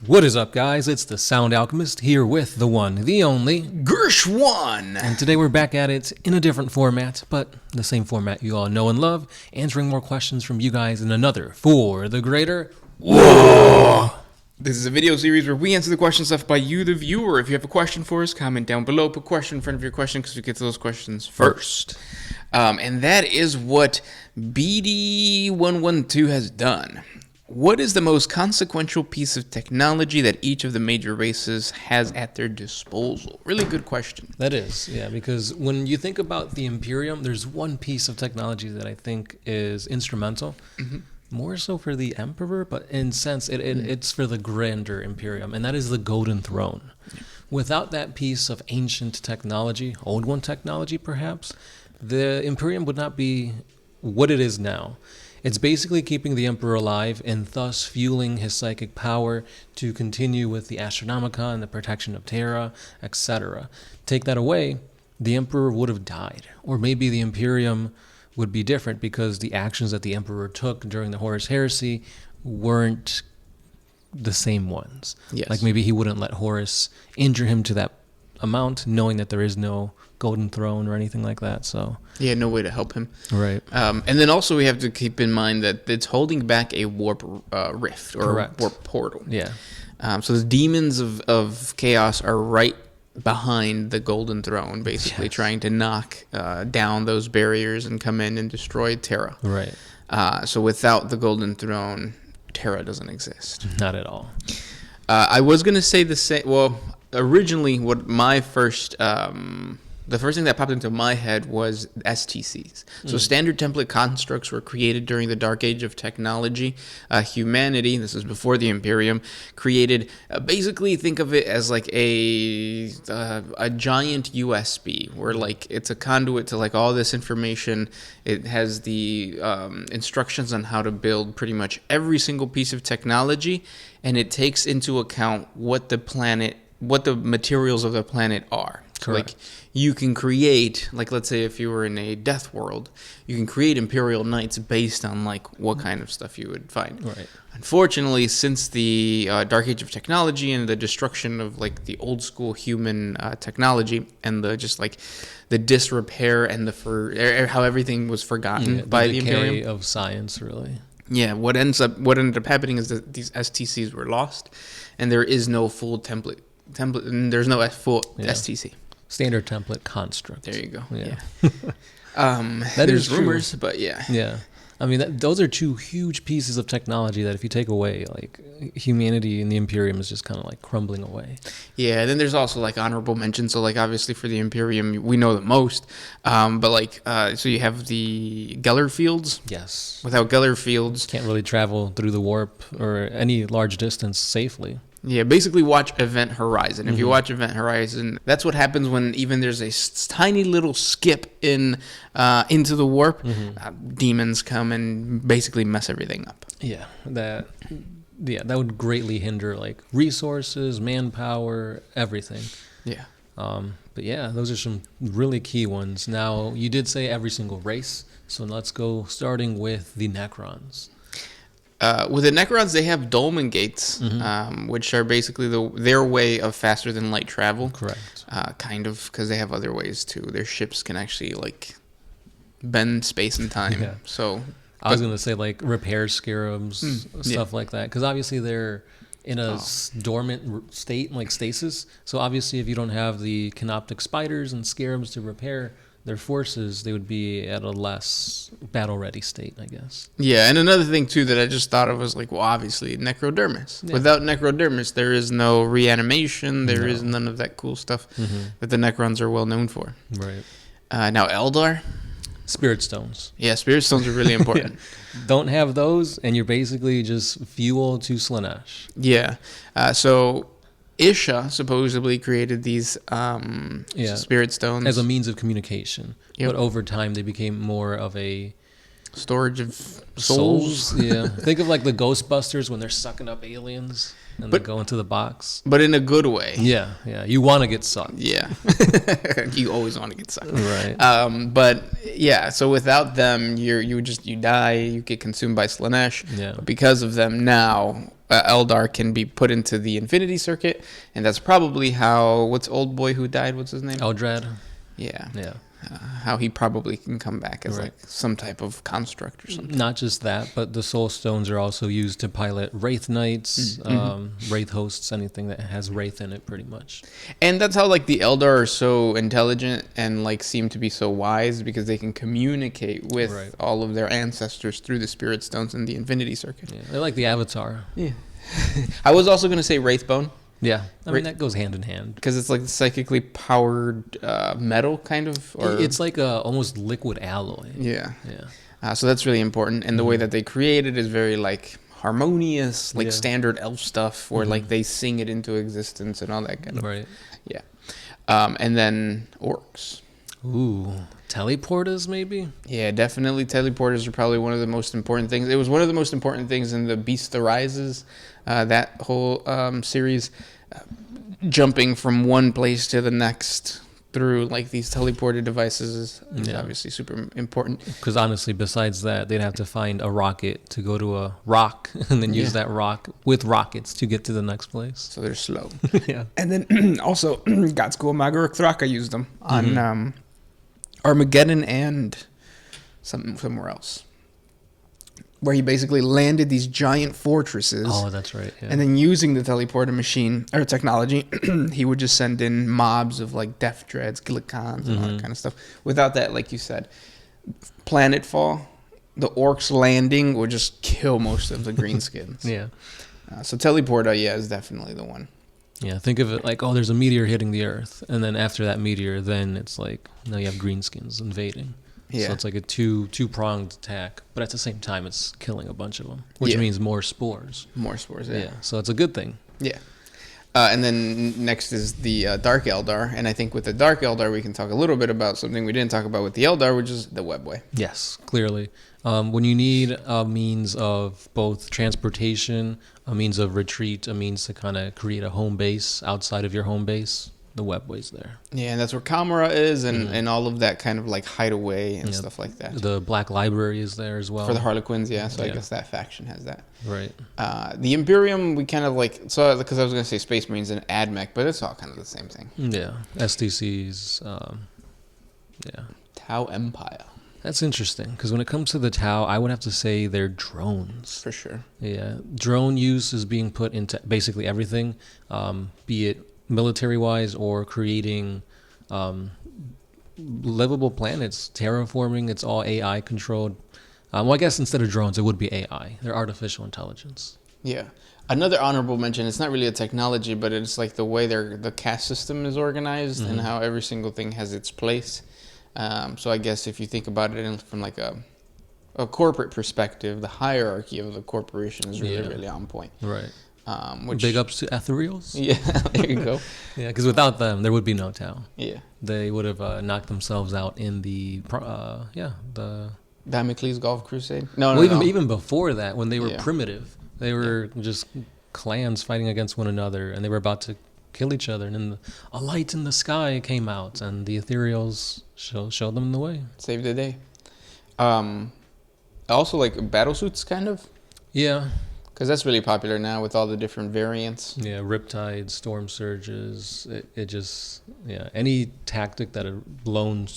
What is up, guys? It's the Sound Alchemist here with the one, the only Gershwan. And today we're back at it in a different format, but the same format you all know and love, answering more questions from you guys in another For the Greater War. This is a video series where we answer the questions left by you, the viewer. If you have a question for us, comment down below. Put question in front of your question because we get to those questions first. And that is what BD112 has done. What is the most consequential piece of technology that each of the major races has at their disposal? Really good question. That is, yeah, because when you think about the Imperium, there's one piece of technology that I think is instrumental, more so for the Emperor, but in sense, it's for the grander Imperium, and that is the Golden Throne. Without that piece of ancient technology, old one technology perhaps, the Imperium would not be what it is now. It's basically keeping the Emperor alive and thus fueling his psychic power to continue with the Astronomicon, the protection of Terra, etc. Take that away, the Emperor would have died. Or maybe the Imperium would be different because the actions that the Emperor took during the Horus Heresy weren't the same ones. Yes. Like maybe he wouldn't let Horus injure him to that amount, knowing that there is no Golden Throne or anything like that. So yeah, no way to help him. Right. And then also we have to keep in mind that it's holding back a warp rift or Correct. a warp portal. Yeah. So the demons of chaos are right behind the Golden Throne, basically trying to knock down those barriers and come in and destroy Terra. Right. So without the Golden Throne, Terra doesn't exist. Not at all. I was going to say the same. Well, originally, what my first, the first thing that popped into my head was STCs. So standard template constructs were created during the dark age of technology. Humanity, this is before the Imperium, created, basically think of it as like a giant USB, where like it's a conduit to like all this information. It has the instructions on how to build pretty much every single piece of technology, and it takes into account what the materials of the planet are. Correct. Like you can create, like let's say if you were in a death world, you can create Imperial Knights based on like what kind of stuff you would find. Right. Unfortunately, since the dark age of technology and the destruction of like the old school human technology and the just like the disrepair and how everything was forgotten by the Imperium decay of science, really. Yeah, what ended up happening is that these STCs were lost, and there is no full template, and there's no full STC. Standard template construct. There you go. Yeah. There's rumors, but yeah. Yeah. I mean, those are two huge pieces of technology that if you take away, like, humanity and the Imperium is just kind of like crumbling away. Yeah, and then there's also like honorable mentions. So like obviously for the Imperium, we know the most. But like, so you have the Geller fields. Yes. Without Geller fields, Can't really travel through the warp or any large distance safely. yeah, basically watch Event Horizon. If you watch Event Horizon, that's what happens when even there's a tiny little skip into the warp. Demons come and basically mess everything up. Yeah. That would greatly hinder like resources, manpower, everything. Yeah. But yeah, those are some really key ones. Now, you did say every single race, so let's go starting with the Necrons. With the Necrons, they have dolmen gates, which are basically their way of faster than light travel. Correct. Kind of, because they have other ways too. Their ships can actually like bend space and time. Yeah. So I was going to say like repair scarabs, stuff like that, because obviously they're in a dormant state, like stasis. So obviously if you don't have the canoptic spiders and scarabs to repair their forces, they would be at a less battle-ready state, I guess. yeah, and another thing too that I just thought of was like, well, obviously necrodermis. Yeah. Without necrodermis, there is no reanimation. There is none of that cool stuff that the Necrons are well known for. Right. Now Eldar, Spirit stones. yeah, spirit stones are really important. Don't have those, and you're basically just fuel to Slaanesh. Yeah. So Isha supposedly created these spirit stones As a means of communication. Yep. But over time, they became more of a storage of souls. Yeah. Think of like the Ghostbusters when they're sucking up aliens and they go into the box. But in a good way. Yeah. You want to get sucked. Yeah. You always want to get sucked. Right. But yeah, so without them, you die, you get consumed by Slaanesh. Yeah. But because of them now, Eldar can be put into the Infinity Circuit, and that's probably how what's old boy who died? What's his name? Eldrad. Yeah. Yeah. How he probably can come back as Right. like some type of construct or something. Not just that, but the soul stones are also used to pilot wraith knights, wraith hosts, anything that has wraith in it, pretty much. And that's how like the Eldar are so intelligent and like seem to be so wise, because they can communicate with Right. all of their ancestors through the Spirit Stones in the Infinity Circuit. Yeah, they're like the Avatar. Yeah. I was also gonna say Wraithbone, Yeah, I mean that goes hand in hand. because it's like psychically powered metal, kind of. Or It's like a almost liquid alloy. yeah. Yeah. So that's really important, and the way that they create it is very like harmonious, like Yeah. standard elf stuff, where like they sing it into existence and all that kind of. Right. Yeah. And then orcs. Ooh, teleporters maybe? Yeah, definitely. Teleporters are probably one of the most important things. It was one of the most important things in the Beast Arises, that whole series, jumping from one place to the next through like these teleported devices is Yeah. obviously super important. Because honestly, besides that, they'd have to find a rocket to go to a rock and then use Yeah. that rock with rockets to get to the next place. So they're slow. Yeah. And then also, God's Cool Magaruk Thraka used them on Armageddon and somewhere else, where he basically landed these giant fortresses. Oh, that's right. Yeah. And then using the teleporter machine or technology, he would just send in mobs of like Death Dreads, Gillikons, and all that kind of stuff. Without that, like you said, planetfall, the orcs landing would just kill most of the greenskins. yeah. So teleporter, yeah, is definitely the one. Yeah, think of it like, oh, there's a meteor hitting the Earth, and then after that meteor, then it's like now you have greenskins invading. Yeah. So it's like a two-pronged attack, but at the same time, it's killing a bunch of them, which Yeah. means more spores. More spores, Yeah. yeah. So it's a good thing. Yeah. And then next is the Dark Eldar. And I think with the Dark Eldar, we can talk a little bit about something we didn't talk about with the Eldar, which is the webway. Yes, clearly. When you need a means of both transportation, a means of retreat, a means to kind of create a home base outside of your home base, the webway's there. Yeah, and that's where Kamara is and all of that kind of like hideaway and stuff like that. The Black Library is there as well. For the Harlequins, yeah. So I Yeah. guess that faction has that. Right. The Imperium, we kind of like, so because I was going to say Space Marines and AdMech, but it's all kind of the same thing. Yeah. STCs. Yeah. Tau Empire. That's interesting because when it comes to the Tau, I would have to say they're drones. For sure. Yeah. Drone use is being put into basically everything, be it military-wise or creating livable planets, terraforming. It's all AI controlled. Well, I guess instead of drones, it would be AI. They're artificial intelligence. Yeah. Another honorable mention, it's not really a technology, but it's like the way the caste system is organized and how every single thing has its place. So I guess if you think about it from like a corporate perspective, the hierarchy of the corporation is really, really on point. Right. Which, Big ups to ethereals. Yeah, there you go. Yeah, because without them, there would be no Tau. Yeah. They would have knocked themselves out in the Damocles Golf Crusade? No, well, no. even before that, when they were Yeah. primitive, they were just clans fighting against one another, and they were about to kill each other. And then a light in the sky came out, and the ethereals showed them the way. Save the day. Also, like battle suits, kind of, Yeah, because that's really popular now with all the different variants. yeah, Riptide, Storm Surges. It just any tactic that a lone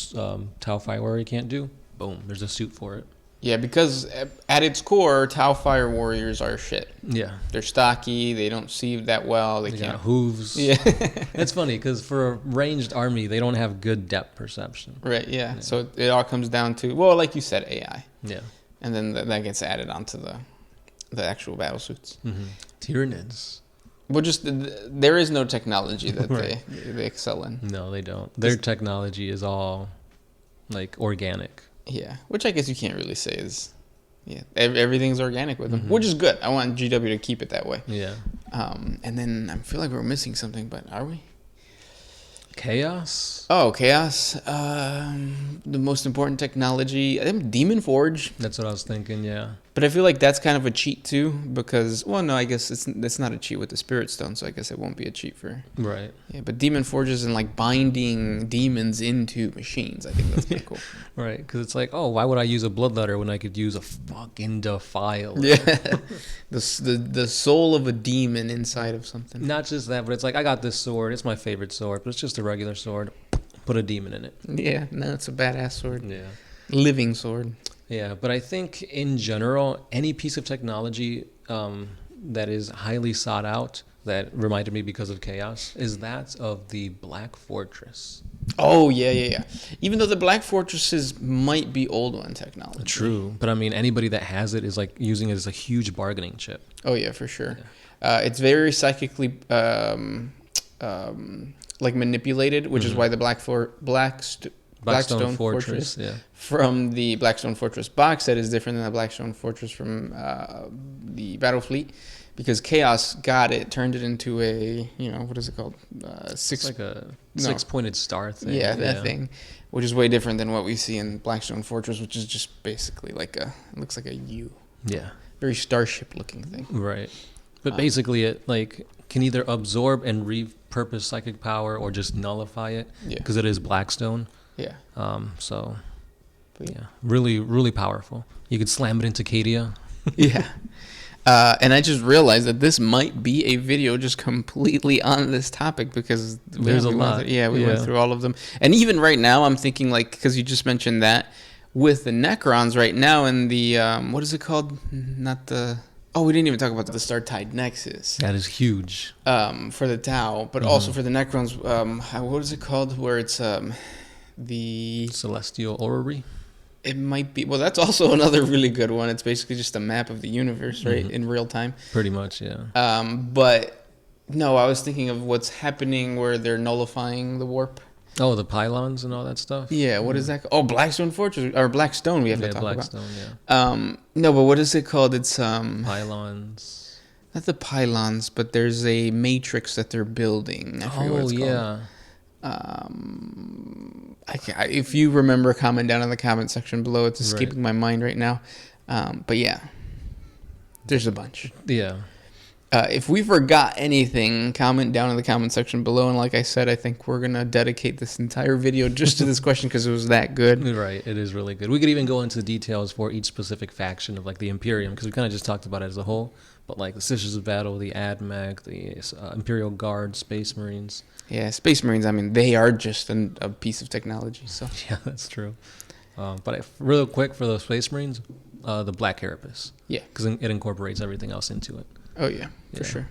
Tau Fire Warrior can't do, boom, there's a suit for it. Yeah, because at its core, Tau Fire Warriors are shit. Yeah. They're stocky. They don't see that well. They They can't. got hooves. Yeah. It's funny because for a ranged army, they don't have good depth perception. Right. Yeah. So it all comes down to, well, like you said, AI, Yeah. and then that gets added onto the actual battle suits. Mm-hmm. Tyranids. Well, just there is no technology that Right. they excel in. No, they don't. Their technology is all like organic. Yeah, which I guess you can't really say is, everything's organic with them, which is good. I want GW to keep it that way. Yeah. And then I feel like we're missing something, but are we? Chaos? Oh, chaos. The most important technology. I think Demon Forge. That's what I was thinking, yeah. But I feel like that's kind of a cheat too, because well, no, I guess it's not a cheat with the Spirit Stone, so I guess it won't be a cheat for. Right. Yeah, but Demon Forges and like binding demons into machines, I think that's kind of cool. Right, because it's like, oh, why would I use a bloodletter when I could use a fucking defiler? Yeah, the soul of a demon inside of something. Not just that, but it's like, I got this sword. It's my favorite sword, but it's just a regular sword. Put a demon in it. Yeah, no, it's a badass sword. Yeah. Living sword. Yeah, but I think in general, any piece of technology that is highly sought out, that reminded me because of chaos, is that of the Black Fortress. Oh, yeah. Even though the Black Fortresses might be old one technology. True, but I mean, anybody that has it is like using it as a huge bargaining chip. Oh, yeah, for sure. Yeah. It's very psychically like manipulated, which is why the Blackstone Fortress from the Blackstone Fortress box set is different than the Blackstone Fortress from the Battlefleet, because Chaos got it, turned it into a, what is it called? It's like a six-pointed star thing. Yeah, that thing, which is way different than what we see in Blackstone Fortress, which is just basically like it looks like a U. Yeah. Very starship looking thing. Right. But basically it like can either absorb and repurpose psychic power or just nullify it, because it is Blackstone. Yeah. So, yeah, really, really powerful. You could slam it into Cadia. Yeah. And I just realized that this might be a video just completely on this topic, because there's a lot. We went through all of them. And even right now, I'm thinking, like, because you just mentioned that, with the Necrons right now and the, what is it called? Oh, we didn't even talk about the Star-Tide Nexus. That is huge. For the Tau, but also for the Necrons, what is it called? Where it's the Celestial Orrery. It might be. Well, that's also another really good one. It's basically just a map of the universe, right, in real time. Pretty much, yeah. But no, I was thinking of what's happening where they're nullifying the warp. Oh, the pylons and all that stuff. Yeah, what is that called? Oh, Blackstone Fortress or Blackstone. We have to talk Blackstone, about. No, but what is it called? It's pylons. Not the pylons, but there's a matrix that they're building. I forget what it's called. If you remember, comment down in the comment section below. It's escaping my mind right now. But yeah, there's a bunch. Yeah. If we forgot anything, comment down in the comment section below. And like I said, I think we're going to dedicate this entire video just to this question because it was that good. Right. It is really good. We could even go into details for each specific faction of like the Imperium, because we kind of just talked about it as a whole. But like the Sisters of Battle, the AdMech, the Imperial Guard, Space Marines. Yeah, Space Marines, I mean, they are just a piece of technology. So yeah, that's true. But real quick for the Space Marines, the Black Carapace. Yeah. Because it incorporates everything else into it. Oh, yeah, for sure.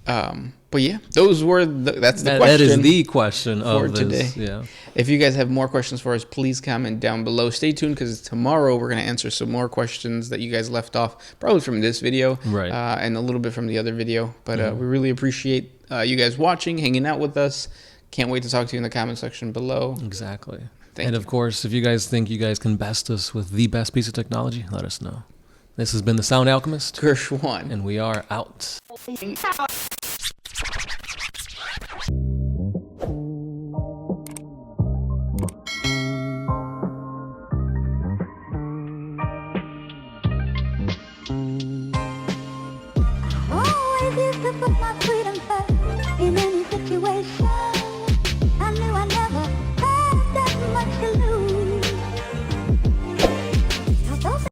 But yeah, those were that's the question. That is the question for of today. Yeah. If you guys have more questions for us, please comment down below. Stay tuned, because tomorrow we're going to answer some more questions that you guys left off, probably from this video, right? And a little bit from the other video. But we really appreciate you guys watching, hanging out with us. Can't wait to talk to you in the comment section below. Exactly. Thank you. Of course, if you guys think you guys can best us with the best piece of technology, let us know. This has been the Sound Alchemist, Gershwan, and we are out. Always used to put my freedom first in any situation.